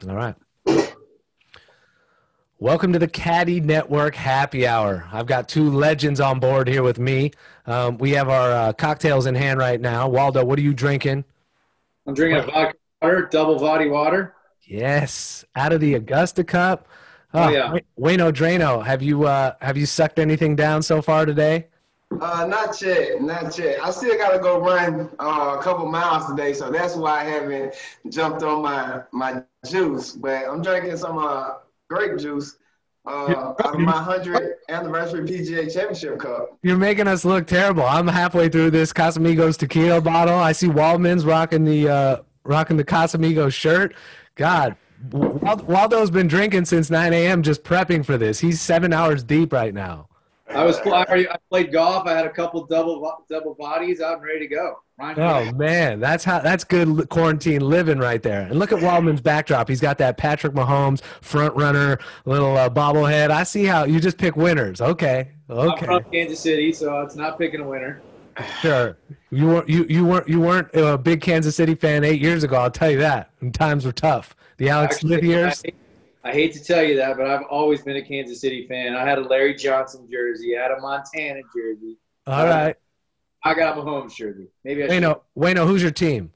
All right. Welcome to the Caddy Network Happy Hour. I've got two legends on board here with me. We have our cocktails in hand right now. Waldo, what are you drinking? I'm drinking a vodka water, double body water. Yes, out of the Augusta cup. Oh yeah. Bueno Drano, have you sucked anything down so far today? Not yet, not yet. I still gotta go run a couple miles today, so that's why I haven't jumped on my juice. But I'm drinking some grape juice out of my 100th anniversary PGA Championship cup. You're making us look terrible. I'm halfway through this Casamigos tequila bottle. I see Waldman's rocking the Casamigos shirt. God, Waldo's been drinking since 9 a.m. just prepping for this. He's 7 hours deep right now. I played golf. I had a couple double bodies out and ready to go. Oh man, that's good quarantine living right there. And look at Waldman's backdrop. He's got that Patrick Mahomes front runner little bobblehead. I see how you just pick winners. Okay. I'm from Kansas City, so it's not picking a winner. Sure. You weren't a big Kansas City fan 8 years ago. I'll tell you that. And times were tough. The Alex Smith years. I hate to tell you that, but I've always been a Kansas City fan. I had a Larry Johnson jersey. I had a Montana jersey. All right. I got a Mahomes jersey. Maybe I should. Wayno, who's your team?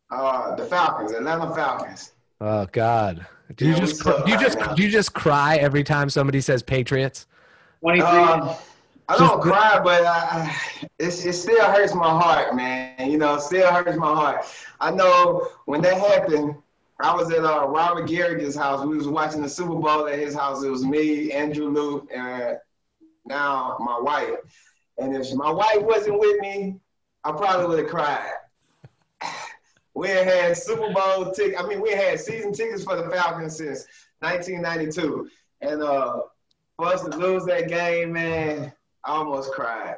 The Falcons, Atlanta Falcons. Oh God. Do you just cry every time somebody says Patriots? 23. I don't cry, but it still hurts my heart, man. You know, it still hurts my heart. I know when that happened, I was at Robert Garrigan's house. We was watching the Super Bowl at his house. It was me, Andrew Luke, and now my wife. And if my wife wasn't with me, I probably would have cried. We had Super Bowl tickets. I mean, we had season tickets for the Falcons since 1992. And for us to lose that game, man, I almost cried.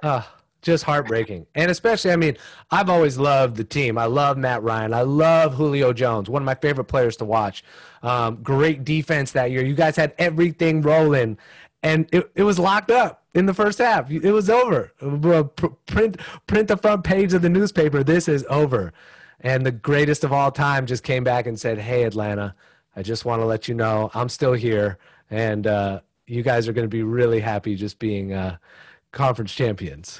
Just heartbreaking. And especially, I mean, I've always loved the team. I love Matt Ryan. I love Julio Jones, one of my favorite players to watch. Great defense that year. You guys had everything rolling, and it was locked up in the first half. It was over. Print the front page of the newspaper. This is over. And the greatest of all time just came back and said, hey, Atlanta, I just want to let you know I'm still here, and you guys are going to be really happy just being conference champions.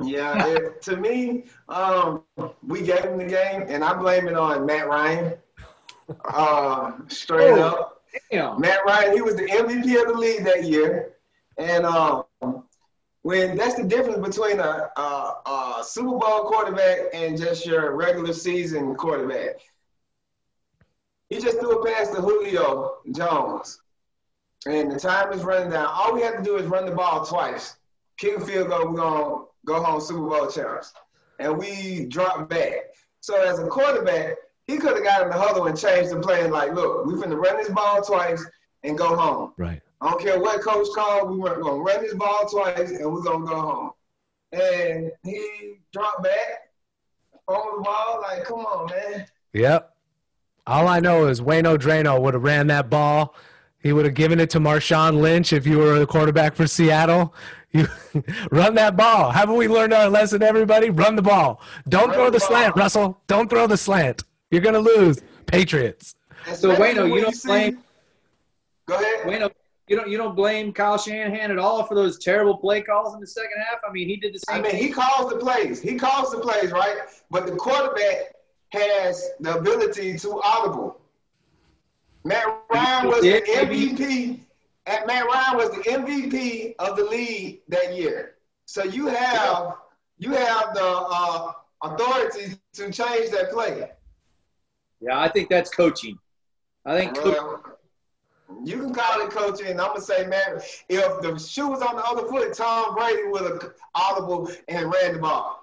Yeah, to me, we gave him the game, and I blame it on Matt Ryan. Straight up. Damn. Matt Ryan, he was the MVP of the league that year. And when that's the difference between a Super Bowl quarterback and just your regular season quarterback. He just threw a pass to Julio Jones. And the time is running down. All we have to do is run the ball twice. Kick a field goal, we're going to go home Super Bowl champs. And we dropped back. So as a quarterback, he could have got in the huddle and changed the play and like, look, we're going to run this ball twice and go home. Right. I don't care what coach called, we're going to run this ball twice and we're going to go home. And he dropped back, fumbled the ball, like, come on, man. Yep. All I know is Wayno Drano would have ran that ball. He would have given it to Marshawn Lynch if you were the quarterback for Seattle. You run that ball. Haven't we learned our lesson, everybody? Run the ball. Don't throw the slant, Russell. Don't throw the slant. You're going to lose. Patriots. So, Wayno, you don't blame – Go ahead. Wayno, you don't blame Kyle Shanahan at all for those terrible play calls in the second half? I mean, he did the same thing. He calls the plays. He calls the plays, right? But the quarterback has the ability to audible. Matt Ryan was the MVP. Matt Ryan was the MVP of the league that year. So you have the authority to change that play. Yeah, I think that's coaching. I think you can call it coaching, and I'm gonna say, man, if the shoe was on the other foot, Tom Brady would have audible and ran the ball.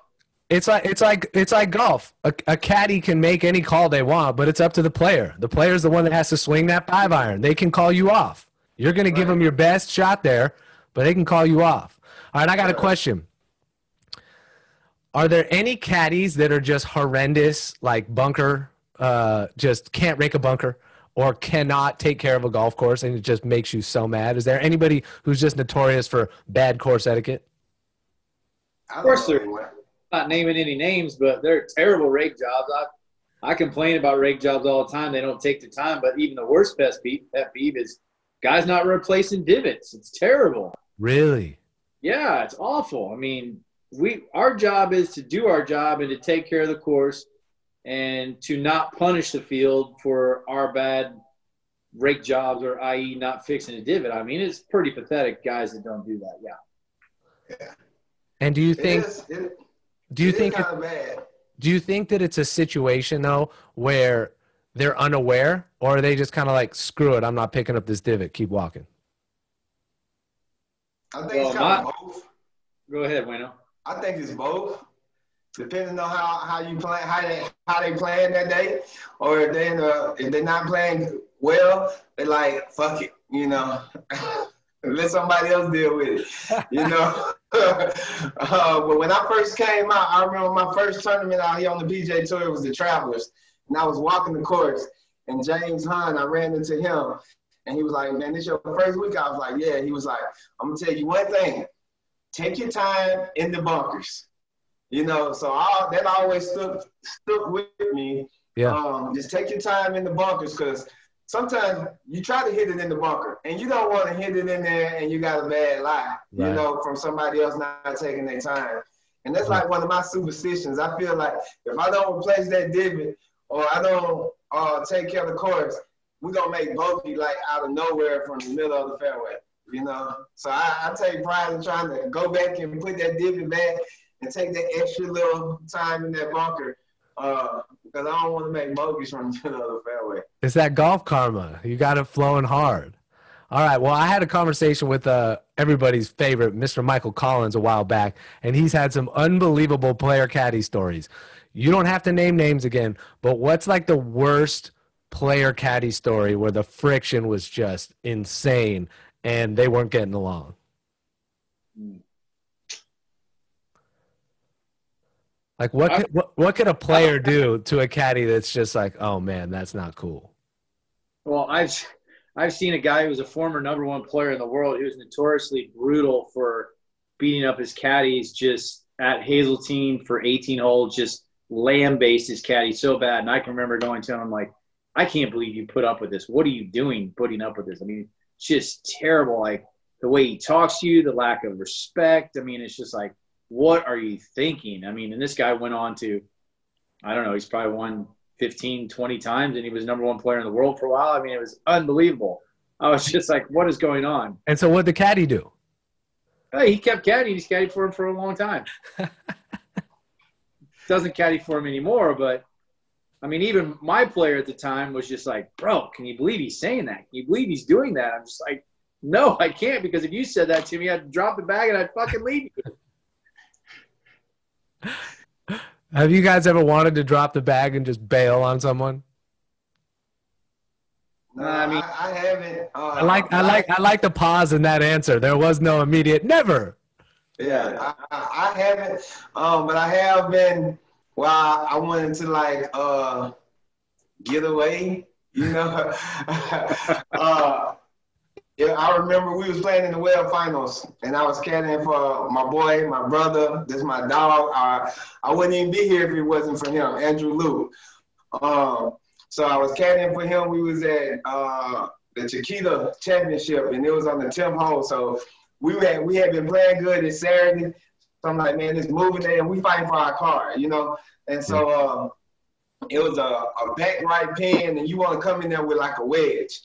It's like golf. A caddy can make any call they want, but it's up to the player. The player's the one that has to swing that 5-iron. They can call you off. You're going to give them your best shot there, but they can call you off. All right, I got a question. Are there any caddies that are just horrendous, like bunker, just can't rake a bunker, or cannot take care of a golf course, and it just makes you so mad? Is there anybody who's just notorious for bad course etiquette? Of course there. Not naming any names, but they're terrible rake jobs. I complain about rake jobs all the time. They don't take the time. But even the worst pet peeve is guys not replacing divots. It's terrible. Really? Yeah, it's awful. I mean, our job is to do our job and to take care of the course and to not punish the field for our bad rake jobs, or i.e. not fixing a divot. I mean, it's pretty pathetic, guys that don't do that. Yeah. And do you think that it's a situation though where they're unaware, or are they just kind of like, screw it, I'm not picking up this divot, keep walking? I think it's kind of both. Go ahead, Wayno. I think it's both, depending on how you play, how they playing that day, or if they're not playing well, they like, fuck it, you know, let somebody else deal with it, you know. But when I first came out, I remember my first tournament out here on the PGA Tour, it was the Travelers, and I was walking the course, and James Hunt, I ran into him, and he was like, man, this your first week? I was like, yeah. He was like, I'm going to tell you one thing. Take your time in the bunkers. You know, so that always stuck with me. Yeah. Just take your time in the bunkers, because sometimes you try to hit it in the bunker, and you don't want to hit it in there and you got a bad lie, you know, from somebody else not taking their time. And that's like one of my superstitions. I feel like if I don't replace that divot, or I don't take care of the course, we're going to make bogey like out of nowhere from the middle of the fairway, you know. So I take pride in trying to go back and put that divot back and take that extra little time in that bunker, because I don't want to make bogeys from the middle of the fairway. It's that golf karma. You got it flowing hard. All right. Well, I had a conversation with everybody's favorite, Mr. Michael Collins, a while back, and he's had some unbelievable player caddy stories. You don't have to name names again, but what's like the worst player caddy story where the friction was just insane and they weren't getting along? Like what could a player do to a caddy that's just like, oh man, that's not cool? Well, I've seen a guy who was a former #1 player in the world. He was notoriously brutal for beating up his caddies just at Hazeltine for 18 holes, just lamb-based his caddy so bad. And I can remember going to him, I'm like, I can't believe you put up with this. What are you doing putting up with this? I mean, it's just terrible. Like the way he talks to you, the lack of respect. I mean, it's just like, what are you thinking? I mean, and this guy went on to, I don't know, he's probably won 15, 20 times, and he was #1 player in the world for a while. I mean, it was unbelievable. I was just like, what is going on? And so what did the caddy do? Hey, he kept caddying. He's caddied for him for a long time. Doesn't caddy for him anymore, but, I mean, even my player at the time was just like, bro, can you believe he's saying that? Can you believe he's doing that? I'm just like, no, I can't, because if you said that to me, I'd drop the bag and I'd fucking leave you. Have you guys ever wanted to drop the bag and just bail on someone? No, I mean, I haven't. I like the pause in that answer. There was no immediate never. Yeah, I haven't. But I have been. Well, I wanted to like get away, you know. Yeah, I remember we was playing in the Web Finals, and I was caddying for my boy, my brother. This is my dog. I wouldn't even be here if it wasn't for him, Andrew Liu. So I was caddying for him. We was at the Chiquita Championship, and it was on the 10th hole. So we had been playing good. It's Saturday. So I'm like, man, it's moving day, and we fighting for our car, you know. And so it was a back right pin, and you want to come in there with like a wedge.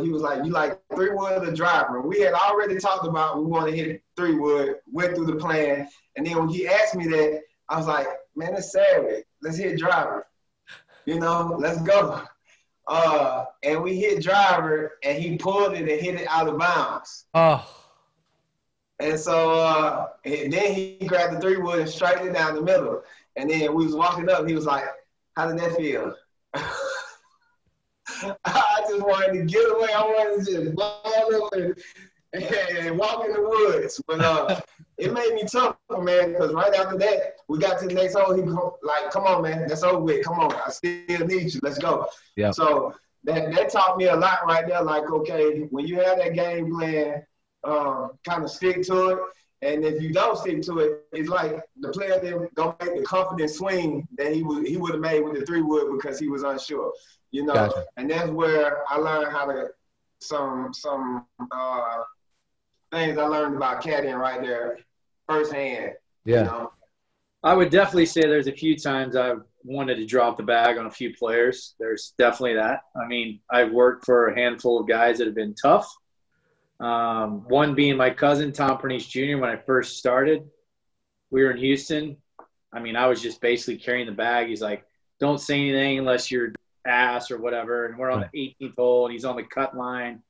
He was like, you like 3-wood or driver? And we had already talked about we want to hit 3-wood, went through the plan. And then when he asked me that, I was like, man, it's Saturday. Let's hit driver. You know, let's go. And we hit driver, and he pulled it and hit it out of bounds. Oh. And so and then he grabbed the 3-wood and straightened it down the middle. And then we was walking up. He was like, how did that feel? I just wanted to get away. I wanted to just ball up and walk in the woods. But it made me tough, man, because right after that, we got to the next hole. He was like, come on, man. That's over with. Come on. I still need you. Let's go. Yeah. So that taught me a lot right there. Like, okay, when you have that game plan, kind of stick to it And if you don't stick to it, it's like the player that don't make the confident swing that he would have made with the 3-wood because he was unsure, you know. Gotcha. And that's where I learned how to some things I learned about caddying right there firsthand. Yeah. You know? I would definitely say there's a few times I've wanted to drop the bag on a few players. There's definitely that. I mean, I've worked for a handful of guys that have been tough. One being my cousin, Tom Pernice Jr. When I first started, we were in Houston. I mean, I was just basically carrying the bag. He's like, don't say anything unless you're ass or whatever. And we're on the 18th hole, and he's on the cut line.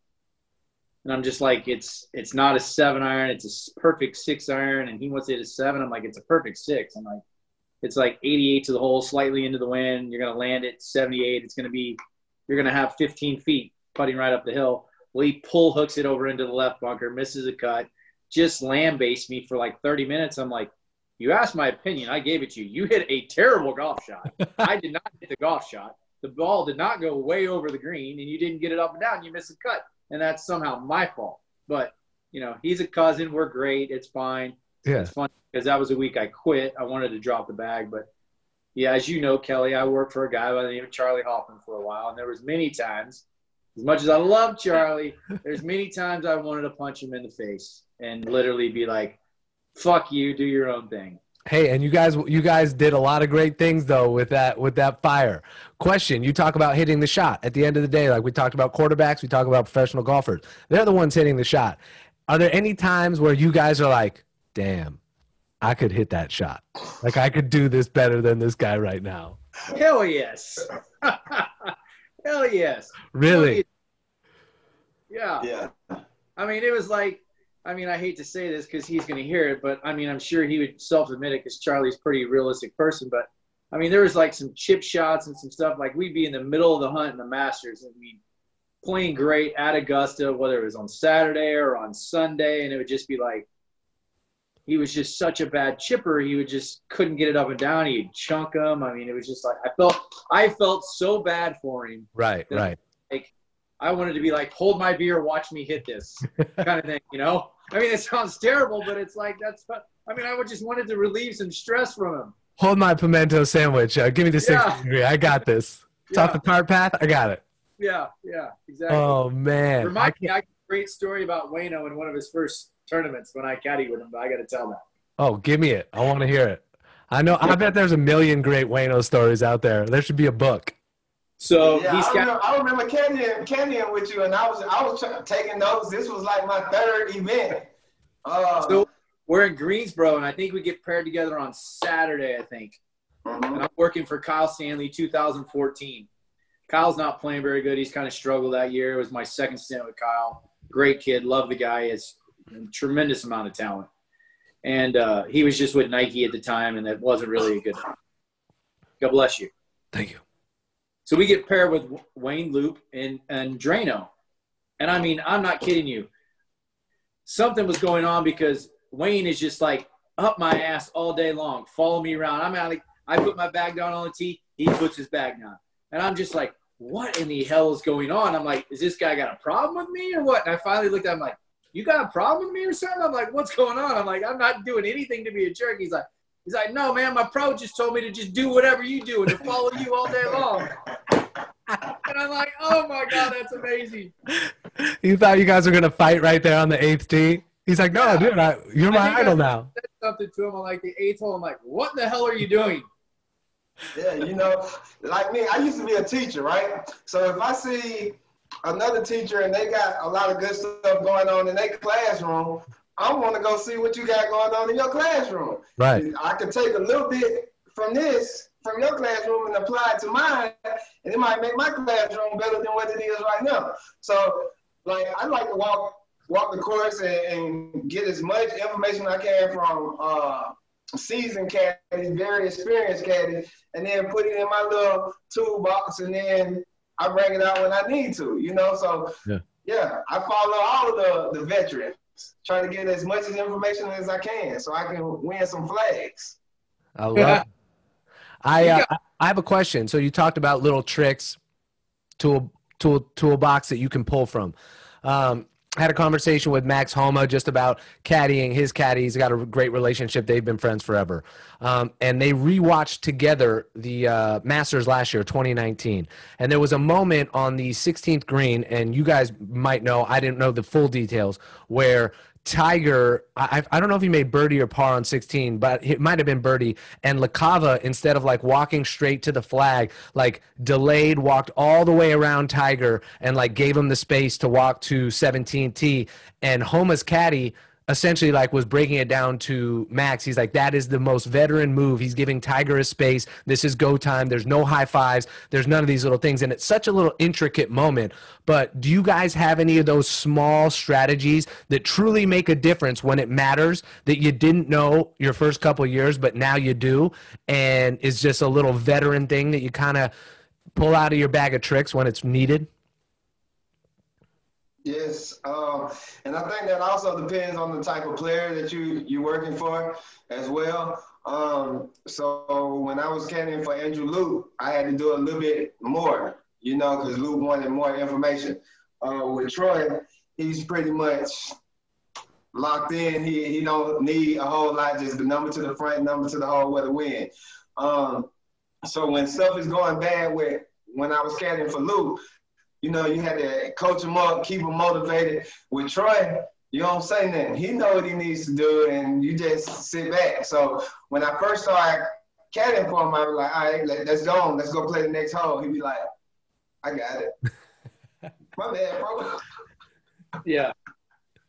And I'm just like, it's not a 7-iron. It's a perfect 6-iron. And he wants it a 7. I'm like, it's a perfect 6. I'm like, it's like 88 to the hole, slightly into the wind. You're going to land it 78. You're going to have 15 feet putting right up the hill. Well, he hooks it over into the left bunker, misses a cut, just land-based me for like 30 minutes. I'm like, you asked my opinion. I gave it to you. You hit a terrible golf shot. I did not hit the golf shot. The ball did not go way over the green, and you didn't get it up and down. You missed a cut, and that's somehow my fault. But, you know, he's a cousin. We're great. It's fine. Yeah. It's fun because that was a week I quit. I wanted to drop the bag. But, yeah, as you know, Kelley, I worked for a guy by the name of Charlie Hoffman for a while, and there was many times, as much as I love Charlie, there's many times I wanted to punch him in the face and literally be like, fuck you, do your own thing. Hey, and you guys did a lot of great things though with that fire. Question, you talk about hitting the shot. At the end of the day, like we talked about quarterbacks, we talk about professional golfers. They're the ones hitting the shot. Are there any times where you guys are like, damn, I could hit that shot. Like I could do this better than this guy right now? Hell yes. Hell yes. Really? Yeah. Yeah. I mean, it was like, I mean, I hate to say this because he's going to hear it, but I mean, I'm sure he would self-admit it because Charlie's a pretty realistic person. But I mean, there was like some chip shots and some stuff. Like we'd be in the middle of the hunt in the Masters and we'd playing great at Augusta, whether it was on Saturday or on Sunday. And it would just be like, he was just such a bad chipper. He would just couldn't get it up and down. He'd chunk them. I mean, it was just like, I felt so bad for him. Right. Like I wanted to be like, hold my beer, watch me hit this kind of thing, you know? I mean, it sounds terrible, but it's like, I mean, I would just wanted to relieve some stress from him. Hold my pimento sandwich. Give me the 60 degree. I got this. It's off the cart path. I got it. Yeah, exactly. Oh, man. Remind me, I got a great story about Wayno in one of his first tournaments when I caddied with him, but I got to tell that. Oh, give me it. I want to hear it. I bet there's a million great Wayno stories out there. There should be a book. So yeah, I remember caddying with you, and I was taking notes. This was like my 3rd event. So we're in Greensboro, and I think we get paired together on Saturday, I think. And I'm working for Kyle Stanley, 2014. Kyle's not playing very good. He's kind of struggled that year. It was my 2nd stint with Kyle. Great kid. Love the guy. He has a tremendous amount of talent. And he was just with Nike at the time, and that wasn't really a good time. God bless you. Thank you. So we get paired with Wayne Loop and Drano. And, I mean, I'm not kidding you. Something was going on because Wayne is just, like, up my ass all day long, follow me around. I'm out. I put my bag down on the tee. He puts his bag down. And I'm just like, what in the hell is going on? I'm like, is this guy got a problem with me or what? And I finally looked at him like, you got a problem with me or something? I'm like, what's going on? I'm like, I'm not doing anything to be a jerk. He's like, no, man, my pro just told me to just do whatever you do and to follow you all day long. And I'm like, oh, my God, that's amazing. You thought you guys were going to fight right there on the 8th tee? He's like, no, dude, you're my idol now. I said something to him on like the 8th hole. I'm like, what in the hell are you doing? Yeah, you know, like me, I used to be a teacher, right? So if I see another teacher and they got a lot of good stuff going on in their classroom, I want to go see what you got going on in your classroom. Right. I could take a little bit from your classroom and apply it to mine, and it might make my classroom better than what it is right now. So, like, I like to walk the course and get as much information I can from seasoned caddies, very experienced caddies, and then put it in my little toolbox, and then I bring it out when I need to, you know? So, yeah I follow all of the veterans, trying to get as much information as I can so I can win some flags. I love it. I have a question. So you talked about little tricks to a box that you can pull from. had a conversation with Max Homa just about caddying his caddy. He's got a great relationship. They've been friends forever. And they rewatched together the Masters last year, 2019. And there was a moment on the 16th green, and you guys might know, I didn't know the full details, where Tiger, I don't know if he made birdie or par on 16, but it might have been birdie. And LaCava, instead of like walking straight to the flag, like delayed, walked all the way around Tiger and like gave him the space to walk to 17T. And Homa's caddy essentially like was breaking it down to Max. He's like, that is the most veteran move. He's giving Tiger his space. This is go time. There's no high fives. There's none of these little things. And it's such a little intricate moment. But do you guys have any of those small strategies that truly make a difference when it matters, that you didn't know your first couple of years, but now you do? And it's just a little veteran thing that you kind of pull out of your bag of tricks when it's needed? Yes, and I think that also depends on the type of player that you're working for as well. So when I was caddying for Andrew Luke, I had to do a little bit more, you know, because Luke wanted more information. With Troy, he's pretty much locked in. He don't need a whole lot, just the number to the front, number to the hole, where to win. So when stuff is going bad when I was caddying for Luke, you know, you had to coach him up, keep him motivated. With Troy, you don't say nothing. He know what he needs to do, and you just sit back. So when I first started caddying for him, I was like, all right, let's go. Let's go play the next hole. He'd be like, I got it. My bad, bro. Yeah.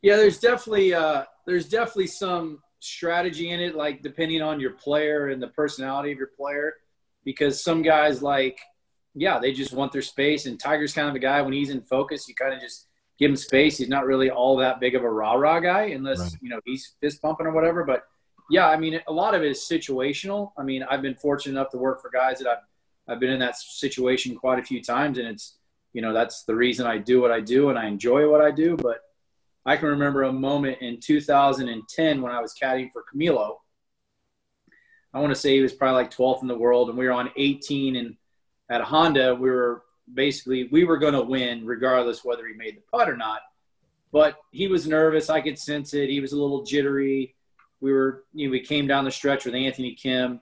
Yeah, there's definitely some strategy in it, like depending on your player and the personality of your player. Because some guys yeah, they just want their space. And Tiger's kind of a guy, when he's in focus, you kind of just give him space. He's not really all that big of a rah-rah guy unless, you know, he's fist pumping or whatever. But, yeah, I mean, a lot of it is situational. I mean, I've been fortunate enough to work for guys that I've been in that situation quite a few times. And it's, you know, that's the reason I do what I do and I enjoy what I do. But I can remember a moment in 2010 when I was caddying for Camilo. I want to say he was probably like 12th in the world, and we were on 18, and at Honda, we were going to win regardless whether he made the putt or not. But he was nervous. I could sense it. He was a little jittery. We came down the stretch with Anthony Kim,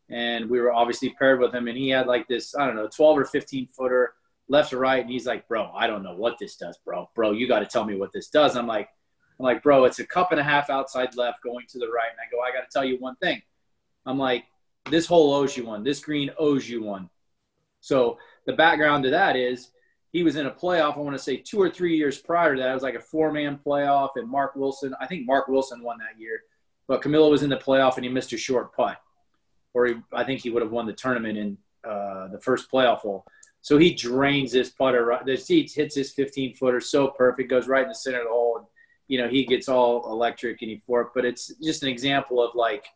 and we were obviously paired with him. And he had like this, I don't know, 12 or 15 footer left to right. And he's like, bro, I don't know what this does, bro. Bro, you got to tell me what this does. I'm like, bro, it's a cup and a half outside left going to the right. And I go, I got to tell you one thing. I'm like, this hole owes you one. This green owes you one. So the background to that is he was in a playoff, I want to say 2 or 3 years prior to that. It was like a 4-man playoff, and I think Mark Wilson won that year. But Camilo was in the playoff, and he missed a short putt. I think he would have won the tournament in the first playoff hole. So he drains this putter. He hits his 15-footer so perfect, goes right in the center of the hole. And, you know, he gets all electric and he forked. But it's just an example of, like,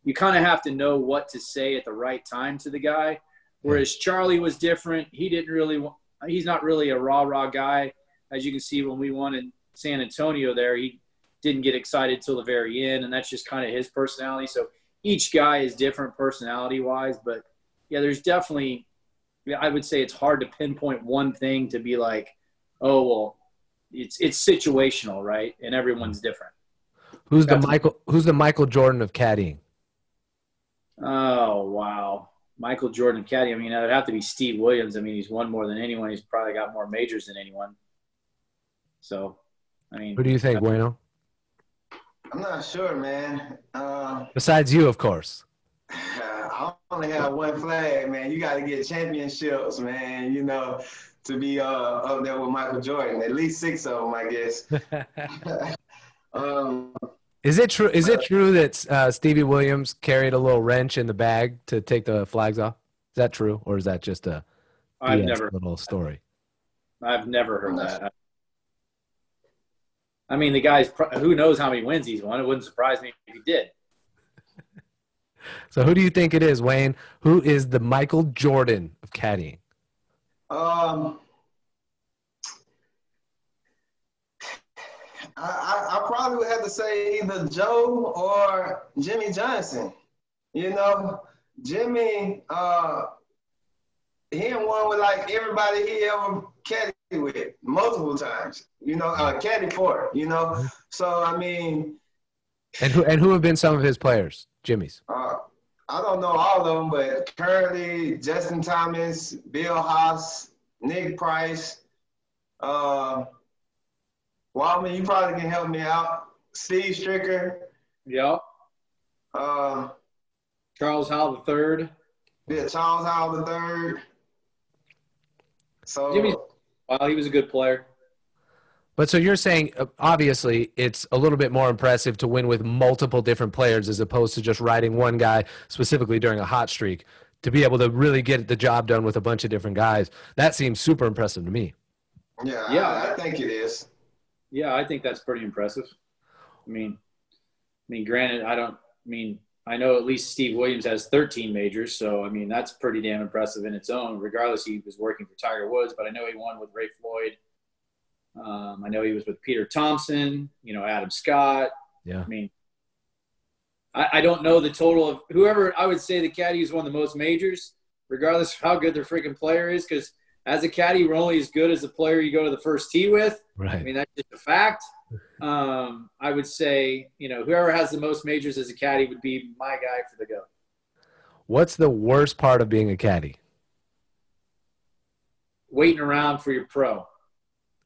you kind of have to know what to say at the right time to the guy. Whereas Charlie was different. He's not really a rah-rah guy. As you can see, when we won in San Antonio there, he didn't get excited till the very end, and that's just kind of his personality. So each guy is different personality-wise. But, yeah, there's definitely – I would say it's hard to pinpoint one thing to be like, oh, well, it's situational, right? And everyone's different. Who's the Michael Jordan of caddying? Oh, wow. Michael Jordan caddy. I mean, it would have to be Steve Williams. I mean, he's won more than anyone. He's probably got more majors than anyone. So, I mean. Who do you think, Bueno? I'm not sure, man. Besides you, of course. I only have one flag, man. You got to get championships, man, you know, to be up there with Michael Jordan. At least 6 of them, I guess. Is it true? Is it true that Stevie Williams carried a little wrench in the bag to take the flags off? Is that true, or is that just a little story? I've never heard that. I mean, the guy's who knows how many wins he's won. It wouldn't surprise me if he did. So, who do you think it is, Wayne? Who is the Michael Jordan of caddying? I probably would have to say either Joe or Jimmy Johnson. You know, Jimmy, he ain't one with like everybody he ever caddied with multiple times, caddy for, So, I mean. And who have been some of his players, Jimmy's? I don't know all of them, but currently Justin Thomas, Bill Haas, Nick Price, Waldman, you probably can help me out. Steve Stricker. Yep. Charles Howell III. Yeah, Charles Howell III. So Jimmy, he was a good player. But so you're saying, obviously, it's a little bit more impressive to win with multiple different players as opposed to just riding one guy specifically during a hot streak. To be able to really get the job done with a bunch of different guys, that seems super impressive to me. Yeah, I think it is. Yeah, I think that's pretty impressive. I mean, granted, I know at least Steve Williams has 13 majors, so, I mean, that's pretty damn impressive in its own, regardless he was working for Tiger Woods, but I know he won with Ray Floyd. I know he was with Peter Thompson, Adam Scott. Yeah. I mean, I don't know the total of whoever. I would say the caddy who's won the most majors, regardless of how good their freaking player is, because as a caddy, we're only as good as the player you go to the first tee with. Right. I mean, that's just a fact. I would say, whoever has the most majors as a caddy would be my guy for the go. What's the worst part of being a caddy? Waiting around for your pro.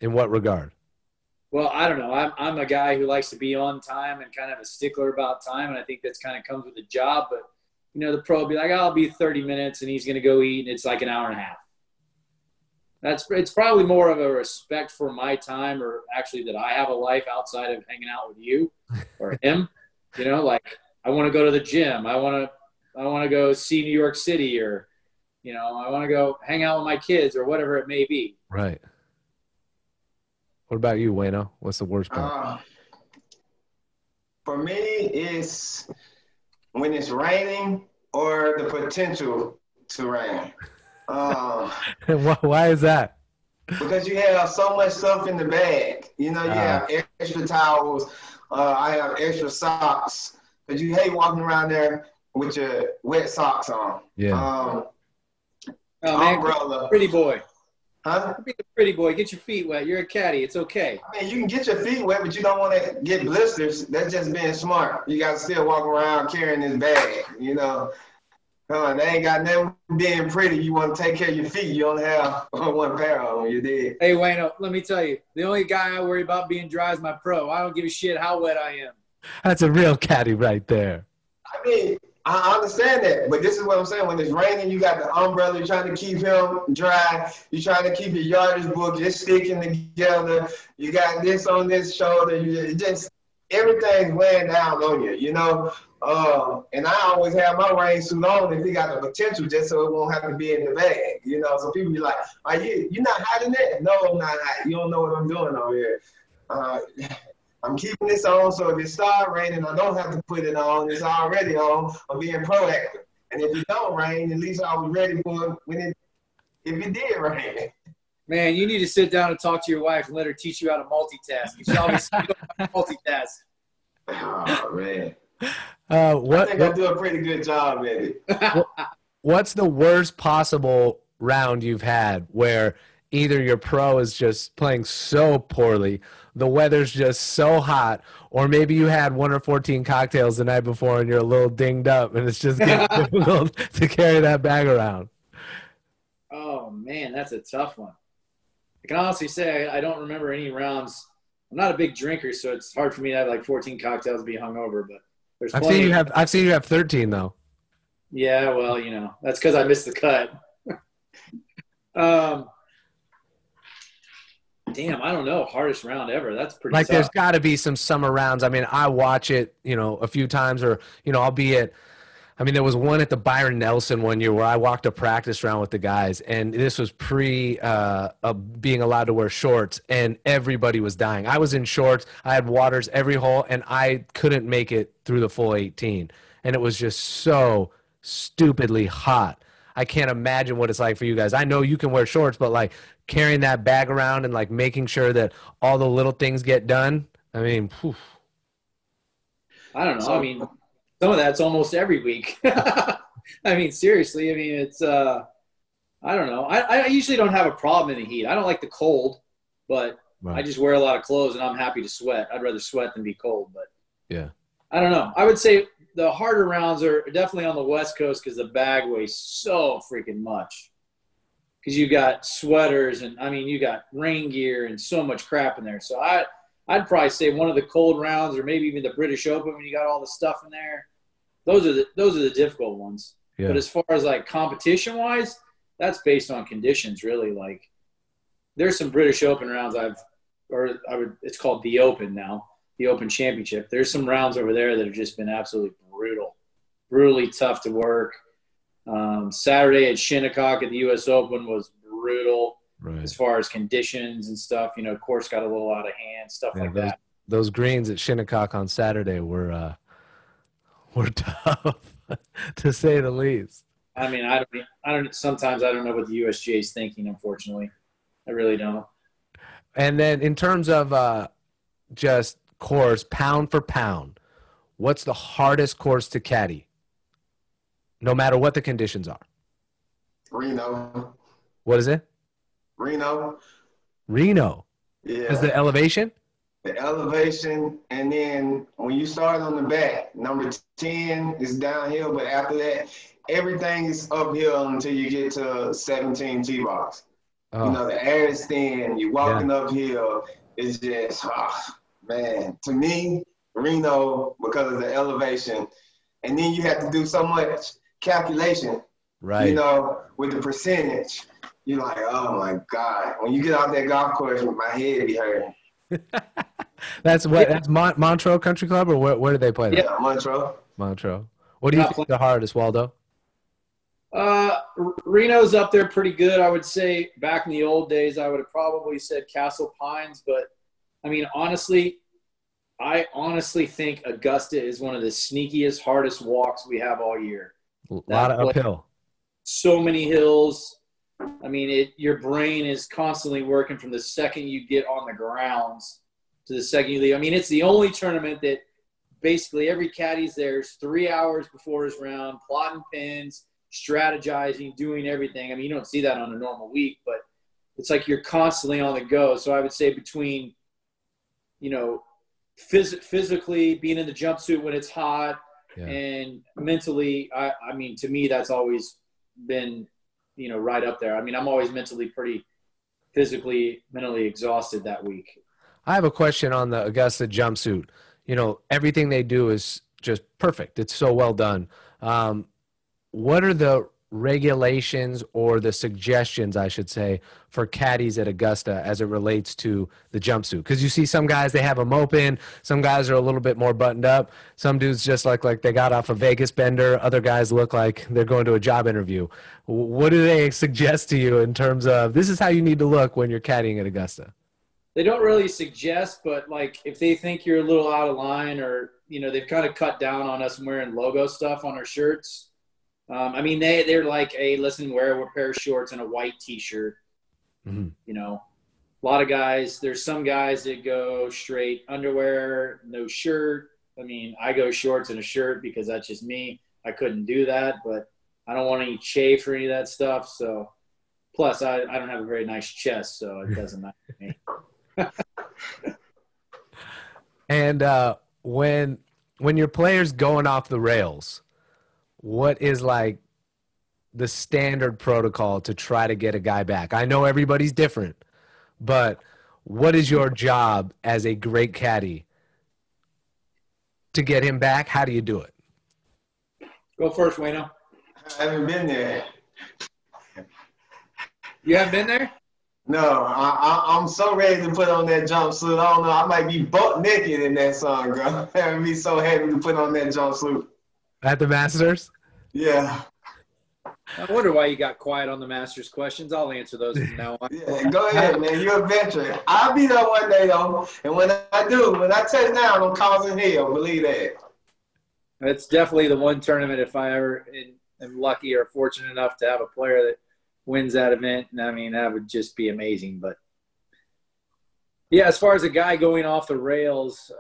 In what regard? Well, I don't know. I'm a guy who likes to be on time and kind of a stickler about time, and I think that's kind of comes with the job. But, the pro will be like, I'll be 30 minutes, and he's going to go eat, and it's like an hour and a half. It's probably more of a respect for my time, or actually that I have a life outside of hanging out with you or him. Like I want to go to the gym. I want to go see New York City, or, I want to go hang out with my kids or whatever it may be. Right. What about you, Wayno? What's the worst part? For me, it's when it's raining or the potential to rain. Why is that? Because you have so much stuff in the bag. You have extra towels. I have extra socks. Because you hate walking around there with your wet socks on. Yeah. Umbrella. Pretty boy. Huh? Be a pretty boy. Get your feet wet. You're a caddy. It's okay. I mean, you can get your feet wet, but you don't want to get blisters. That's just being smart. You got to still walk around carrying this bag, They ain't got nothing being pretty. You want to take care of your feet. You only have one pair on when you did. Hey, Wayno, let me tell you. The only guy I worry about being dry is my pro. I don't give a shit how wet I am. That's a real caddy right there. I mean, I understand that, but this is what I'm saying. When it's raining, you got the umbrella. You're trying to keep him dry. You're trying to keip your yardage book. You're sticking together. You got this on this shoulder. Everything's weighing down on you, And I always have my rain suit on if it got the potential, just so it won't have to be in the bag, So people be like, "Are you not hiding that?" No, I'm not hiding. You don't know what I'm doing over here. I'm keeping this on, so if it starts raining, I don't have to put it on. It's already on. I'm being proactive. And if it don't rain, at least I was ready for it if it did rain. Man, you need to sit down and talk to your wife and let her teach you how to multitask. You should always multitask. Oh, man. I think I do a pretty good job at it. What's the worst possible round you've had where either your pro is just playing so poorly, the weather's just so hot, or maybe you had 1 or 14 cocktails the night before and you're a little dinged up and it's just getting difficult to carry that bag around? Oh, man, that's a tough one. I can honestly say I don't remember any rounds. I'm not a big drinker, so it's hard for me to have like 14 cocktails and be hungover, but there's I've seen you have 13 though. Yeah, well, that's because I missed the cut. Damn, I don't know. Hardest round ever. That's pretty tough. There's got to be some summer rounds. I mean, I watch it, a few times, or, I'll be at – there was one at the Byron Nelson one year where I walked a practice round with the guys, and this was pre being allowed to wear shorts, and everybody was dying. I was in shorts. I had waters every hole, and I couldn't make it through the full 18, and it was just so stupidly hot. I can't imagine what it's like for you guys. I know you can wear shorts, but carrying that bag around and making sure that all the little things get done. Poof. I don't know. Some of that's almost every week. Seriously. It's I don't know. I usually don't have a problem in the heat. I don't like the cold, but I just wear a lot of clothes and I'm happy to sweat. I'd rather sweat than be cold, but yeah. I don't know. I would say the harder rounds are definitely on the West Coast because the bag weighs so freaking much. Because you got sweaters and, I mean, you got rain gear and so much crap in there. So I'd probably say one of the cold rounds or maybe even the British Open when you got all the stuff in there. Those are the difficult ones. Yeah. But as far as, like, competition-wise, that's based on conditions, really. Like, there's some British Open rounds it's called the Open now, the Open Championship. There's some rounds over there that have just been absolutely brutal, brutally tough to work. Saturday at Shinnecock at the U.S. Open was brutal as far as conditions and stuff. You know, course got a little out of hand, stuff like that. Those greens at Shinnecock on Saturday were tough, to say the least. I mean, I don't. Sometimes I don't know what the USGA is thinking. Unfortunately, I really don't. And then in terms of just course, pound for pound, what's the hardest course to caddy? No matter what the conditions are. Reno. What is it? Reno. Yeah. Is the elevation? The elevation, and then when you start on the back, number 10 is downhill, but after that, everything is uphill until you get to 17 T-box. Oh. You know, the air is thin, you're walking uphill. It's just, man. To me, Reno, because of the elevation, and then you have to do so much calculation, right? You know, with the percentage. You're like, oh, my God. When you get out that golf course, my head be hurting. That's Montreux Country Club, or where do they play that? Yeah, Montreux. What do you think the hardest, Waldo? Reno's up there pretty good. I would say back in the old days, I would have probably said Castle Pines, but I mean, I honestly think Augusta is one of the sneakiest, hardest walks we have all year. A lot of uphill. So many hills. I mean, your brain is constantly working from the second you get on the grounds to the second you leave. I mean, it's the only tournament that basically every caddy's there's 3 hours before his round, plotting pins, strategizing, doing everything. I mean, you don't see that on a normal week, but it's like you're constantly on the go. So I would say between, you know, physically being in the jumpsuit when it's hot and mentally, I mean, to me, that's always been, you know, right up there. I mean, I'm always mentally mentally exhausted that week. I have a question on the Augusta jumpsuit. You know, everything they do is just perfect. It's so well done. What are the regulations or the suggestions, I should say, for caddies at Augusta as it relates to the jumpsuit? Because you see some guys, they have them open. Some guys are a little bit more buttoned up. Some dudes just like they got off a Vegas bender. Other guys look like they're going to a job interview. What do they suggest to you in terms of this is how you need to look when you're caddying at Augusta? They don't really suggest, but like if they think you're a little out of line or, you know, they've kind of cut down on us wearing logo stuff on our shirts. I mean, they're like, hey, listen, wear a pair of shorts and a white T-shirt. Mm-hmm. You know, a lot of guys, there's some guys that go straight underwear, no shirt. I mean, I go shorts and a shirt because that's just me. I couldn't do that, but I don't want any chafe or any of that stuff. So, plus, I don't have a very nice chest, so it doesn't matter to me. And when your player's going off the rails, what is like the standard protocol to try to get a guy back? I know everybody's different, but what is your job as a great caddy to get him back? How do you do it? Go first, Wayno. I haven't been there. You haven't been there? No, I'm so ready to put on that jumpsuit. I don't know. I might be butt naked in that song, girl. I would be so happy to put on that jumpsuit. At the Masters? Yeah. I wonder why you got quiet on the Masters questions. I'll answer those from now on. Yeah, go ahead, man. You're a veteran. I'll be there one day, though. And when I touch down, I'm causing hell. Believe that. It's definitely the one tournament if I ever am lucky or fortunate enough to have a player that wins that event. And I mean, that would just be amazing. But, yeah, as far as a guy going off the rails,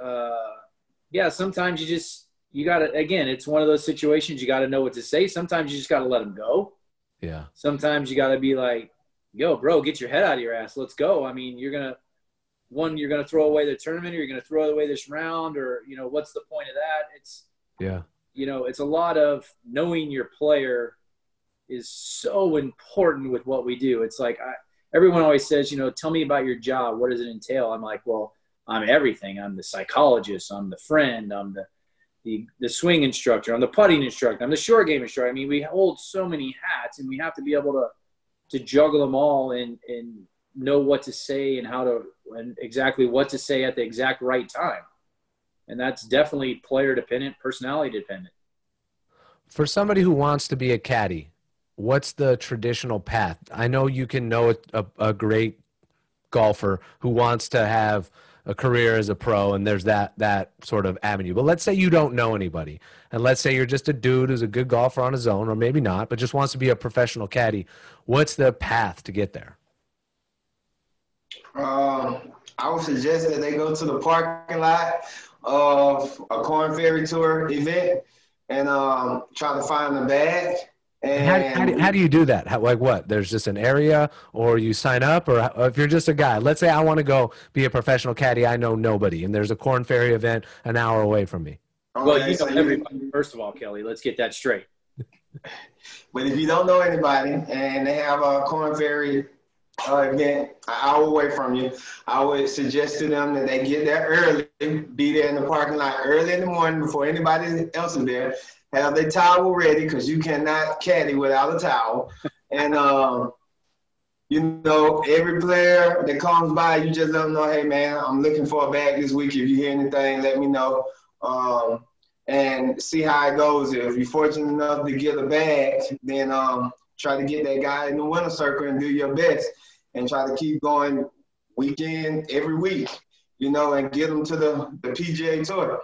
sometimes you got to, again, it's one of those situations you got to know what to say. Sometimes you just got to let him go. Yeah. Sometimes you got to be like, yo, bro, get your head out of your ass. Let's go. I mean, you're going to throw away the tournament, or you're going to throw away this round, or, what's the point of that? It's, it's a lot of knowing your player is so important with what we do. It's like, everyone always says, tell me about your job. What does it entail? I'm like, well, I'm everything. I'm the psychologist. I'm the friend. I'm the swing instructor. I'm the putting instructor. I'm the short game instructor. I mean, we hold so many hats, and we have to be able to juggle them all and know what to say and exactly what to say at the exact right time. And that's definitely player dependent, personality dependent. For somebody who wants to be a caddy, what's the traditional path? I know you can know a great golfer who wants to have a career as a pro, and there's that sort of avenue. But let's say you don't know anybody, and let's say you're just a dude who's a good golfer on his own, or maybe not, but just wants to be a professional caddy. What's the path to get there? I would suggest that they go to the parking lot of a Corn Ferry Tour event and try to find a bag. And how do you do that? Like what? There's just an area, or you sign up, or if you're just a guy, let's say I want to go be a professional caddy, I know nobody, and there's a Corn Ferry event an hour away from me. Okay, well, you know everybody. First of all, Kelley, let's get that straight. But if you don't know anybody and they have a Corn Ferry event an hour away from you, I would suggest to them that they get there early, be there in the parking lot early in the morning before anybody else is there. Have their towel ready, because you cannot caddy without a towel. And, every player that comes by, you just let them know, hey, man, I'm looking for a bag this week. If you hear anything, let me know. And see how it goes. If you're fortunate enough to get a bag, then try to get that guy in the winner circle and do your best. And try to keep going weekend, every week, and get them to the PGA Tour.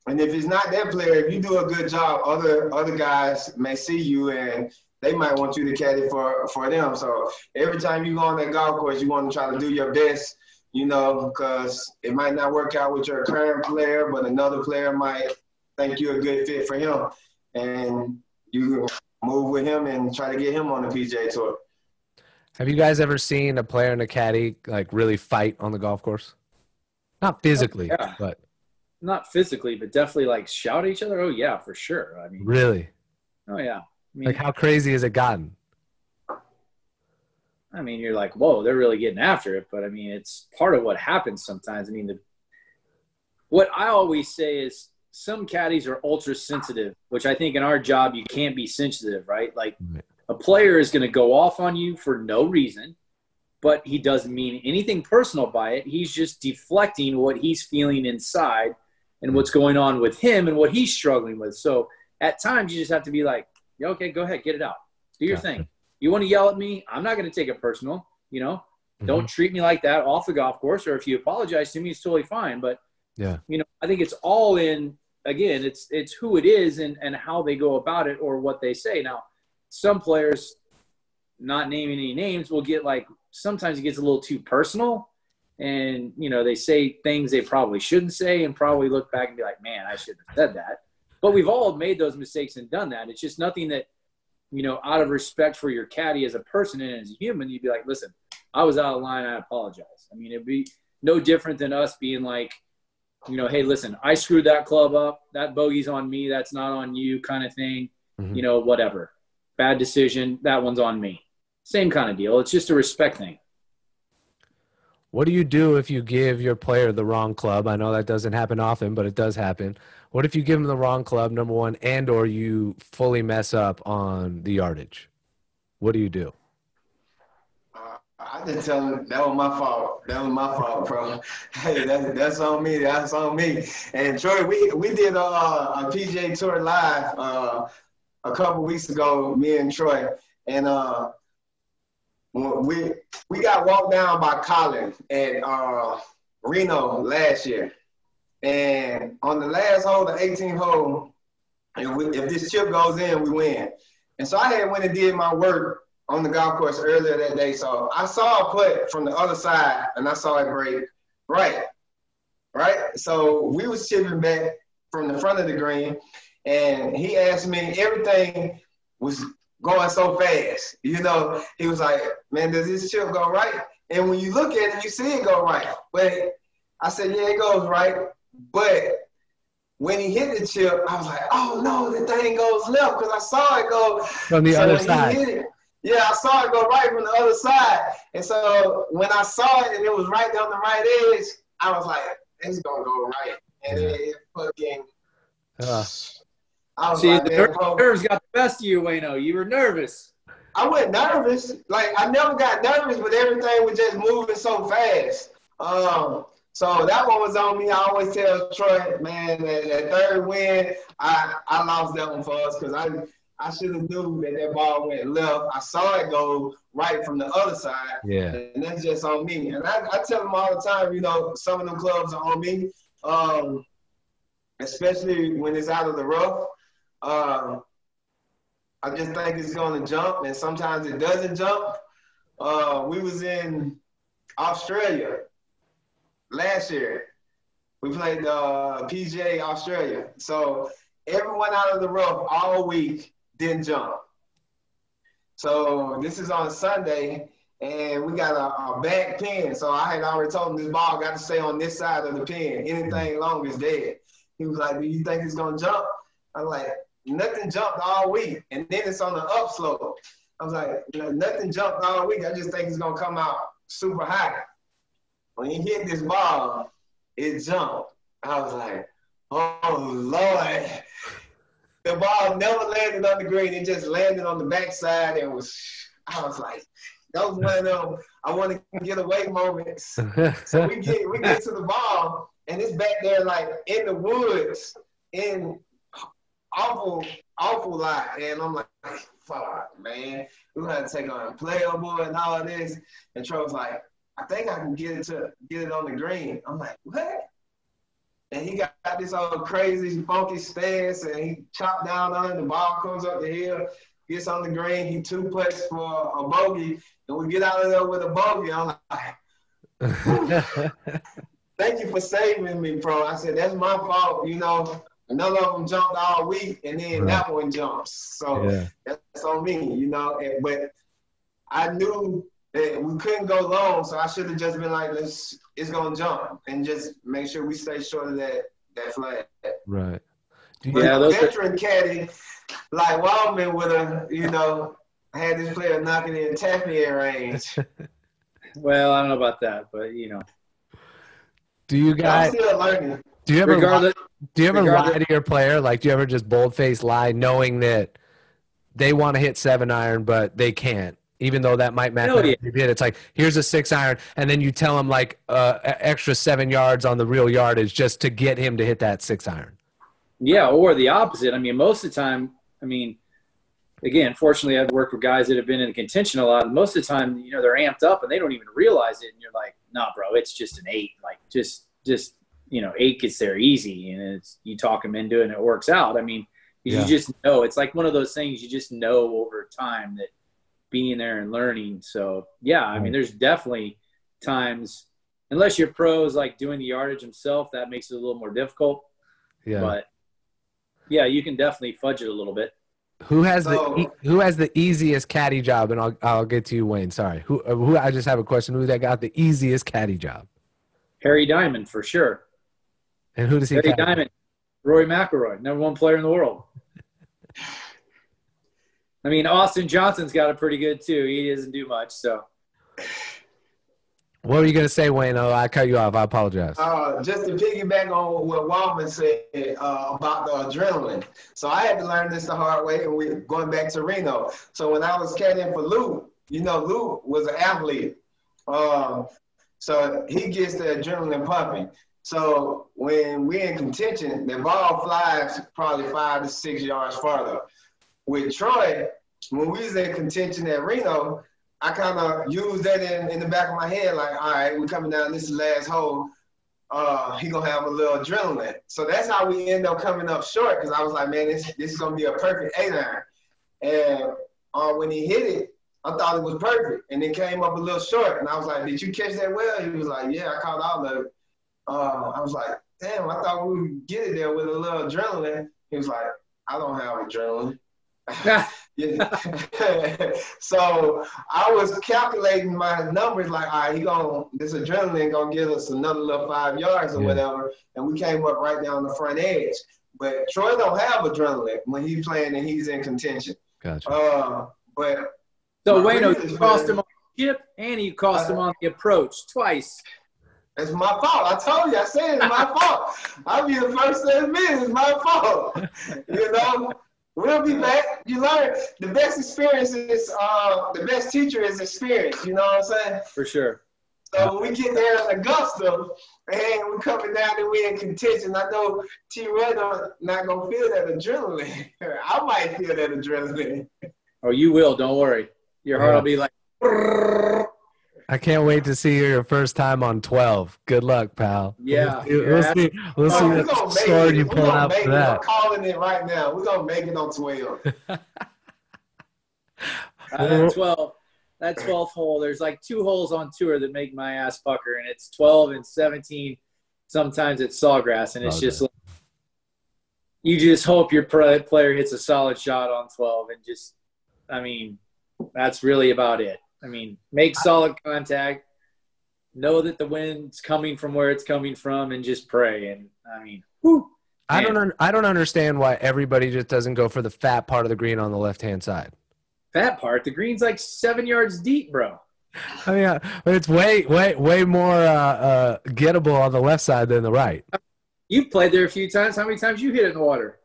And if it's not that player, if you do a good job, other guys may see you and they might want you to caddy for them. So every time you go on that golf course, you want to try to do your best, because it might not work out with your current player, but another player might think you're a good fit for him. And you move with him and try to get him on the PGA Tour. Have you guys ever seen a player and a caddy like really fight on the golf course? Not physically, but not physically, but definitely like shout at each other. Oh yeah, for sure. I mean, really? Oh yeah. Like how crazy has it gotten? I mean, you're like, whoa, they're really getting after it. But I mean, it's part of what happens sometimes. I mean, what I always say is some caddies are ultra sensitive, which I think in our job, you can't be sensitive, right? Like a player is going to go off on you for no reason, but he doesn't mean anything personal by it. He's just deflecting what he's feeling inside and what's going on with him and what he's struggling with. So at times you just have to be like, yeah, okay, go ahead, get it out. Do your thing. You want to yell at me? I'm not going to take it personal. Don't treat me like that off the golf course. Or if you apologize to me, it's totally fine. But, I think it's all in, again, it's who it is and how they go about it or what they say. Now, some players, not naming any names, will get like, sometimes it gets a little too personal. And, they say things they probably shouldn't say and probably look back and be like, man, I shouldn't have said that. But we've all made those mistakes and done that. It's just nothing that, out of respect for your caddy as a person and as a human, you'd be like, listen, I was out of line. I apologize. I mean, it'd be no different than us being like, hey, listen, I screwed that club up. That bogey's on me. That's not on you kind of thing. Whatever. Bad decision. That one's on me. Same kind of deal. It's just a respect thing. What do you do if you give your player the wrong club? I know that doesn't happen often, but it does happen. What if you give them the wrong club, number one, and or you fully mess up on the yardage? What do you do? I just tell them that was my fault. That was my fault, bro. Hey, that's on me. That's on me. And Troy, we did a PGA Tour live a couple weeks ago, me and Troy, and we got walked down by Colin at Reno last year. And on the last hole, the 18th hole, if this chip goes in, we win. And so I had went and did my work on the golf course earlier that day. So I saw a putt from the other side, and I saw it break right. So we was chipping back from the front of the green, and he asked me, everything was going so fast. You know, he was like, man, does this chip go right? And when you look at it, you see it go right. But I said, yeah, it goes right. But when he hit the chip, I was like, oh, no, the thing goes left because I saw it go. From the other side. Yeah, I saw it go right from the other side. And so when I saw it and it was right down the right edge, I was like, it's going to go right. And it fucking I was like, the nerves got the best of you, Wayno. You were nervous. I wasn't nervous. Like, I never got nervous, but everything was just moving so fast. So that one was on me. I always tell Troy, man, that third win, I lost that one for us because I should have knew that ball went left. I saw it go right from the other side. Yeah. And that's just on me. And I tell them all the time, you know, some of them clubs are on me, especially when it's out of the rough. I just think it's going to jump, and sometimes it doesn't jump. We was in Australia last year. We played PGA Australia. So everyone out of the rough all week didn't jump. So this is on Sunday, and we got a back pin. So I had already told him this ball got to stay on this side of the pin. Anything long is dead. He was like, do you think it's going to jump? I'm like, nothing jumped all week. And then it's on the upslope. I was like, nothing jumped all week. I just think it's going to come out super high. When he hit this ball, it jumped. I was like, oh, Lord. The ball never landed on the green. It just landed on the backside. I was like, that was one of them I want to get away moments. So we get to the ball, and it's back there like in the woods, in awful lot. And I'm like, fuck, man. We're going to have to take on playable and all of this. And Troy's like, I think I can get it on the green. I'm like, what? And he got this old crazy, funky stance, and he chopped down on it. The ball comes up the hill, gets on the green. He two putts for a bogey, and we get out of there with a bogey. I'm like, thank you for saving me, bro. I said, that's my fault. You know, none of them jumped all week, and then that one jumps. So that's on me, you know. But I knew that we couldn't go long, so I should have just been like, it's going to jump, and just make sure we stay short of that flag. Right. Those veteran caddy, like Waldman would have, you know, had this player knocking in tapping range. Well, I don't know about that, but, you know. Do you guys – I'm still learning. Do you ever lie to your player? Like, do you ever just bold-faced lie knowing that they want to hit 7-iron, but they can't? Even though that might matter, it's like, here's a 6-iron, and then you tell him like extra 7 yards on the real yardage just to get him to hit that 6-iron. Yeah, or the opposite. I mean, most of the time, again, fortunately, I've worked with guys that have been in contention a lot. And most of the time, you know, they're amped up and they don't even realize it. And you're like, nah, bro, it's just an 8. Like, just you know, 8 gets there easy, and you talk them into it and it works out. I mean, you just know. It's like one of those things you just know over time that being there and learning. So yeah, I mean, there's definitely times, unless your pro is like doing the yardage himself, that makes it a little more difficult. Yeah. But yeah, you can definitely fudge it a little bit. Who has the easiest caddy job? And I'll get to you, Wayne. Sorry. Who I just have a question. Who that got the easiest caddy job? Harry Diamond for sure. And who does he? Harry Diamond, Rory McIlroy, #1 player in the world. I mean, Austin Johnson's got it pretty good too. He doesn't do much, so. What were you going to say, Wayne? Oh, I cut you off. I apologize. Just to piggyback on what Waldman said about the adrenaline. So I had to learn this the hard way, and we're going back to Reno. So when I was caddying for Lou, you know, Lou was an athlete. So he gets the adrenaline pumping. So when we're in contention, the ball flies probably 5 to 6 yards farther. With Troy, when we was in contention at Reno, I kind of used that in the back of my head, like, all right, we're coming down, this is the last hole. He going to have a little adrenaline. So that's how we end up coming up short, because I was like, man, this is going to be a perfect 8-iron. And when he hit it, I thought it was perfect, and it came up a little short. And I was like, did you catch that well? He was like, yeah, I caught all of it. I was like, damn, I thought we would get it there with a little adrenaline. He was like, I don't have adrenaline. Yeah. So I was calculating my numbers like, all right, this adrenaline gonna give us another little 5 yards or whatever, and we came up right down the front edge. But Troy don't have adrenaline when he's playing and he's in contention. Gotcha. But so Wayno, you cost him on the chip and you cost him on the approach twice. It's my fault. I told you. I said it's my fault. I'll be the first to admit it's my fault. You know. We'll be back. You learn the best experience is the best teacher is experience. You know what I'm saying? For sure. So when we get there in Augusta and we're coming down and we're in contention, I know T-Red not gonna feel that adrenaline. I might feel that adrenaline. Oh, you will. Don't worry. Your heart will be like. I can't wait to see your first time on 12. Good luck, pal. Yeah. We'll see what sword you pull out for that. I'm calling it right now. We're going to make it on 12. That 12th hole, there's like 2 holes on tour that make my ass pucker, and it's 12 and 17. Sometimes it's sawgrass, and it's just like, you just hope your player hits a solid shot on 12, and just, I mean, that's really about it. I mean, make solid contact, know that the wind's coming from where it's coming from, and just pray. And I mean, whew, I don't understand why everybody just doesn't go for the fat part of the green on the left-hand side. Fat part? The green's like 7 yards deep, bro. I mean, it's way more gettable on the left side than the right. You've played there a few times. How many times you hit it in the water?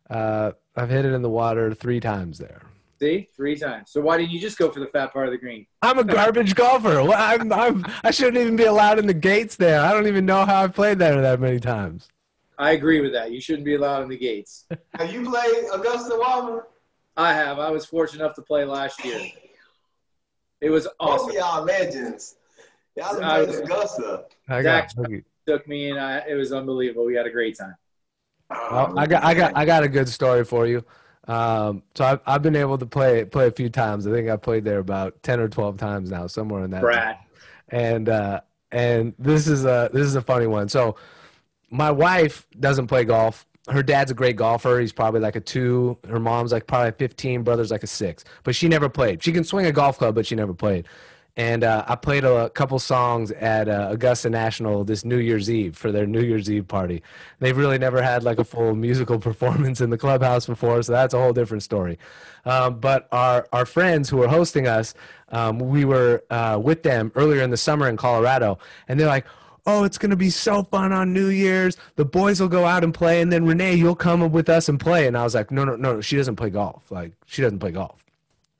I've hit it in the water 3 times there. See, 3 times. So why didn't you just go for the fat part of the green? I'm a garbage golfer. I shouldn't even be allowed in the gates there. I don't even know how I've played there that many times. I agree with that. You shouldn't be allowed in the gates. Have you played Augusta, Waldman? I have. I was fortunate enough to play last year. It was awesome. Both of y'all legends. Y'all played Augusta. Zach took me, and it was unbelievable. We had a great time. Well, I got a good story for you. So I've been able to play a few times. I think I played there about 10 or 12 times now, somewhere in that. Brad. And this is a funny one. So my wife doesn't play golf. Her dad's a great golfer. He's probably like a 2. Her mom's like probably 15. Brother's like a 6. But she never played. She can swing a golf club, but she never played. And I played a couple songs at Augusta National this New Year's Eve for their New Year's Eve party. They've really never had like a full musical performance in the clubhouse before, so that's a whole different story. But our friends who were hosting us, we were with them earlier in the summer in Colorado, and they're like, oh, it's going to be so fun on New Year's. The boys will go out and play, and then Renee, you'll come with us and play. And I was like, no, she doesn't play golf. Like, she doesn't play golf.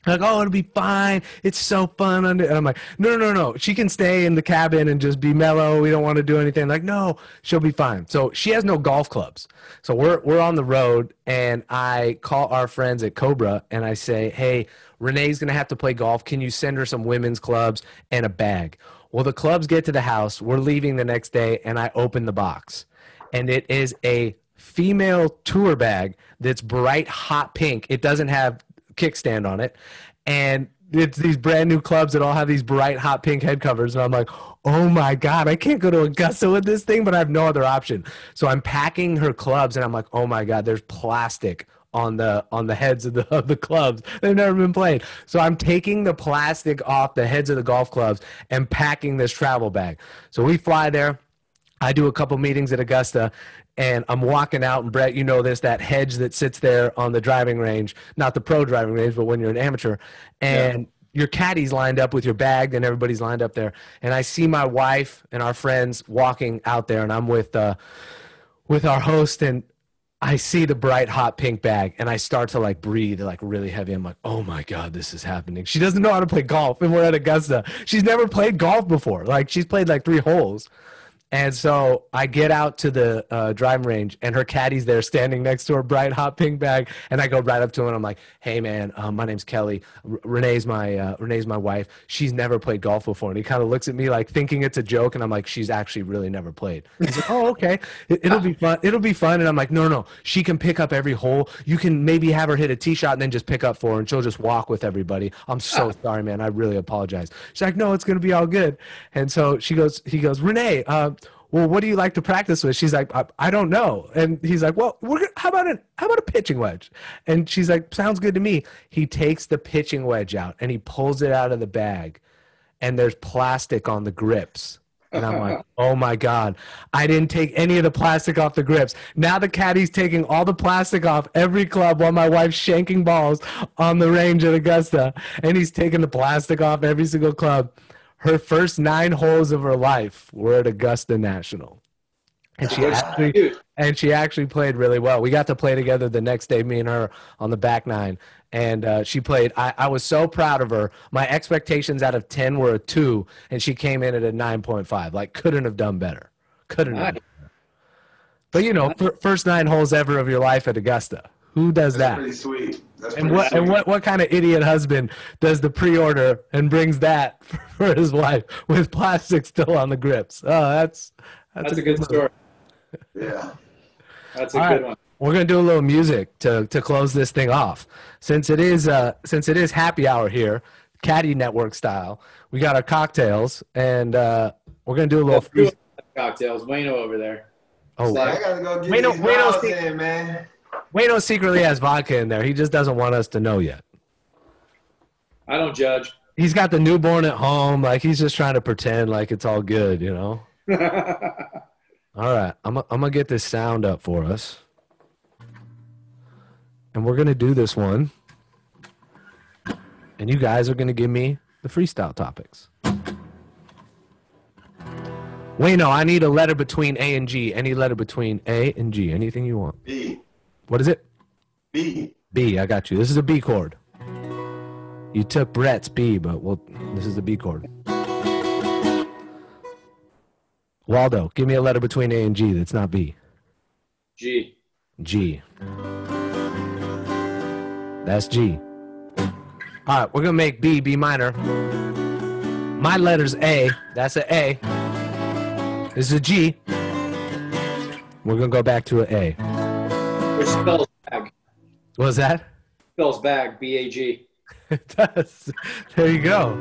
Like, oh, it'll be fine. It's so fun. And I'm like, no. She can stay in the cabin and just be mellow. We don't want to do anything. Like, no, she'll be fine. So she has no golf clubs. So we're on the road, and I call our friends at Cobra, and I say, hey, Renee's going to have to play golf. Can you send her some women's clubs and a bag? Well, the clubs get to the house. We're leaving the next day, and I open the box. And it is a female tour bag that's bright hot pink. It doesn't have kickstand on it, and it's these brand new clubs that all have these bright hot pink head covers, and I'm like, oh my god, I can't go to Augusta with this thing, but I have no other option. So I'm packing her clubs, and I'm like, oh my god, there's plastic on the heads of the clubs. They've never been played. So I'm taking the plastic off the heads of the golf clubs and packing this travel bag. So we fly there. I do a couple meetings at Augusta, and I'm walking out, and Brett, you know this, that hedge that sits there on the driving range, not the pro driving range, but when you're an amateur, and your caddy's lined up with your bag, and everybody's lined up there. And I see my wife and our friends walking out there, and I'm with our host, and I see the bright hot pink bag, and I start to like breathe like really heavy. I'm like, oh my God, this is happening. She doesn't know how to play golf, and we're at Augusta. She's never played golf before. Like, she's played like 3 holes. And so I get out to the driving range, and her caddy's there standing next to her bright hot pink bag. And I go right up to him, and I'm like, hey man, my name's Kelley. Renee's my wife. She's never played golf before. And he kind of looks at me like thinking it's a joke. And I'm like, she's actually really never played. He's like, oh, okay. It'll be fun. It'll be fun. And I'm like, no. She can pick up every hole. You can maybe have her hit a tee shot and then just pick up for her, and she'll just walk with everybody. I'm so sorry, man. I really apologize. She's like, no, it's going to be all good. And so he goes, Renee, well, what do you like to practice with? She's like, I don't know. And he's like, well, how about a pitching wedge? And she's like, sounds good to me. He takes the pitching wedge out and he pulls it out of the bag, and there's plastic on the grips. And I'm like, oh my God, I didn't take any of the plastic off the grips. Now the caddy's taking all the plastic off every club while my wife's shanking balls on the range at Augusta. And he's taking the plastic off every single club. Her first 9 holes of her life were at Augusta National. And she actually played really well. We got to play together the next day, me and her, on the back 9. And she played. I was so proud of her. My expectations out of 10 were a 2, and she came in at a 9.5. Like, couldn't have done better. Couldn't have done better. But, you know, first 9 holes ever of your life at Augusta. Who does that? Pretty sweet. And what kind of idiot husband does the pre-order and brings that for his wife with plastic still on the grips? Oh, that's a good story. Yeah. That's a good one. We're gonna do a little music to close this thing off. Since it is happy hour here, Caddy Network style. We got our cocktails, and we're gonna do a little free cocktails. Wayno over there. Oh, I gotta go get these balls in, man. Wayno secretly has vodka in there. He just doesn't want us to know yet. I don't judge. He's got the newborn at home. Like, he's just trying to pretend like it's all good, you know? All right. I'm gonna get this sound up for us. And we're going to do this one. And you guys are going to give me the freestyle topics. Wayno, I need a letter between A and G. Any letter between A and G. Anything you want. B. What is it? B. B. I got you. This is a B chord. You took Brett's B, but this is the B chord. Waldo, give me a letter between A and G that's not B. G. G. That's G. All right, we're going to make B, B minor. My letter's A. That's an A. This is a G. We're going to go back to an A. Which spells bag. What was that? Spells bag, B-A-G. It does. There you go.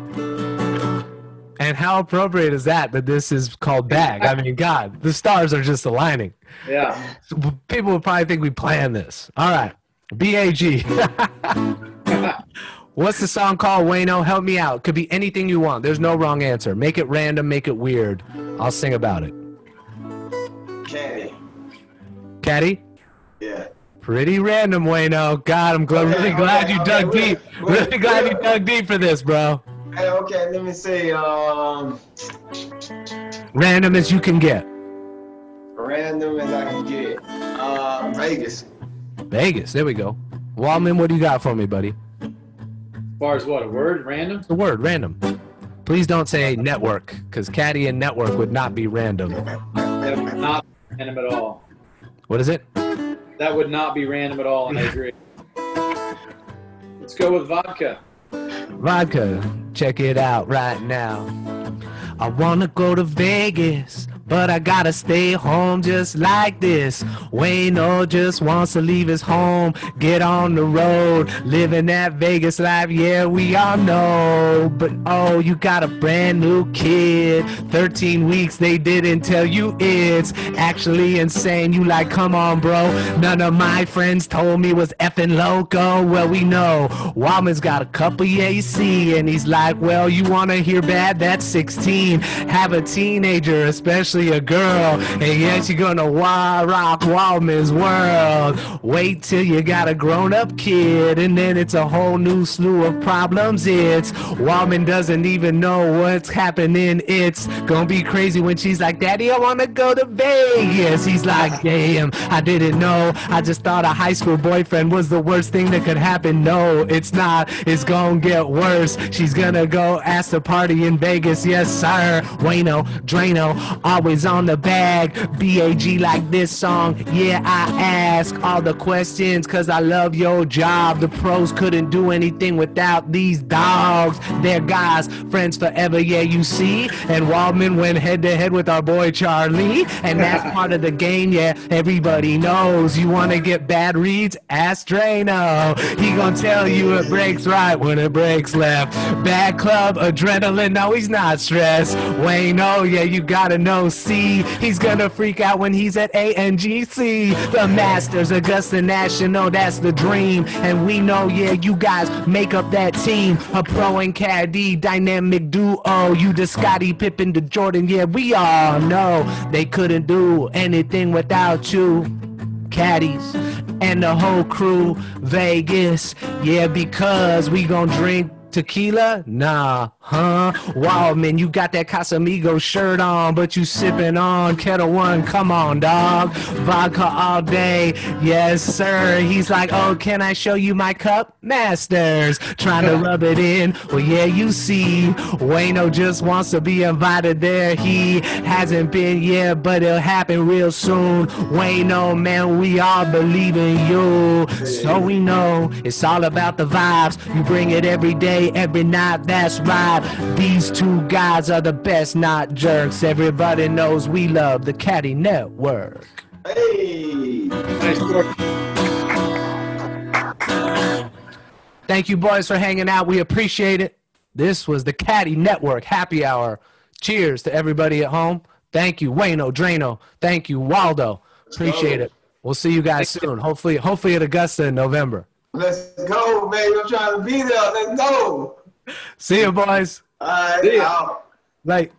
And how appropriate is that this is called bag? I mean, God, the stars are just aligning. Yeah. So people would probably think we planned this. All right. B-A-G. What's the song called, Wayno? Help me out. Could be anything you want. There's no wrong answer. Make it random. Make it weird. I'll sing about it. Caddy. Caddy? Yeah. Pretty random, Wayno. God, I'm really glad you dug deep. Really glad you dug deep for this, bro. Hey, okay, let me see. Random as you can get. Random as I can get. Vegas. Vegas. There we go. Waldman, what do you got for me, buddy? As far as what, a word? Random? The word, random. Please don't say network, because Caddy and network would not be random. That would not be random at all. What is it? That would not be random at all, and I agree. Let's go with vodka. Vodka. Check it out right now. I want to go to Vegas, but I gotta stay home just like this. Wayno just wants to leave his home, get on the road, living that Vegas life, yeah, we all know. But oh, you got a brand new kid, 13 weeks, they didn't tell you it's actually insane. You like, come on, bro, none of my friends told me was effing loco. Well, we know Waldman's got a couple AC, and he's like, well, you wanna hear bad? That's 16. Have a teenager, especially a girl, and yes, you're gonna rock Waldman's world. Wait till you got a grown-up kid, and then it's a whole new slew of problems. It's Waldman doesn't even know what's happening. It's gonna be crazy when she's like, Daddy, I wanna go to Vegas. He's like, damn, I didn't know. I just thought a high school boyfriend was the worst thing that could happen. No, it's not. It's gonna get worse. She's gonna go ask to party in Vegas. Yes, sir. Wayno, Drano, always on the bag. B-A-G like this song. Yeah, I ask all the questions cause I love your job. The pros couldn't do anything without these dogs. They're guys, friends forever, yeah, you see. And Waldman went head to head with our boy Charlie. And that's part of the game, yeah, everybody knows. You wanna get bad reads? Ask Drano. He gonna tell you it breaks right when it breaks left. Bad club, adrenaline, no, he's not stressed. yes. Wayne, oh yeah, you gotta know. See, he's gonna freak out when he's at ANGC. The Masters, Augusta National, that's the dream. And we know, yeah, you guys make up that team. A pro and caddy, dynamic duo. You the Scottie Pippen to Jordan, yeah, we all know they couldn't do anything without you. Caddies and the whole crew, Vegas, yeah, because we gon' drink tequila? Nah, huh? Waldman, you got that Casamigo shirt on, but you sipping on Kettle One. Come on, dog. Vodka all day. Yes, sir. He's like, oh, can I show you my cup? Masters. Trying to rub it in. Well, yeah, you see. Wayno just wants to be invited there. He hasn't been yet, but it'll happen real soon. Wayno, man, we all believe in you. So we know it's all about the vibes. You bring it every day, every night, that's right. These two guys are the best, not jerks. Everybody knows we love the Caddy Network. Hey! Nice work. Thank you, boys, for hanging out. We appreciate it. This was the Caddy Network Happy Hour. Cheers to everybody at home. Thank you, Wayno, Drano. Thank you, Waldo. Appreciate it. We'll see you guys soon. Hopefully at Augusta in November. Let's go, baby. I'm trying to be there. Let's go. See you, boys. All right. See ya. Out. Bye.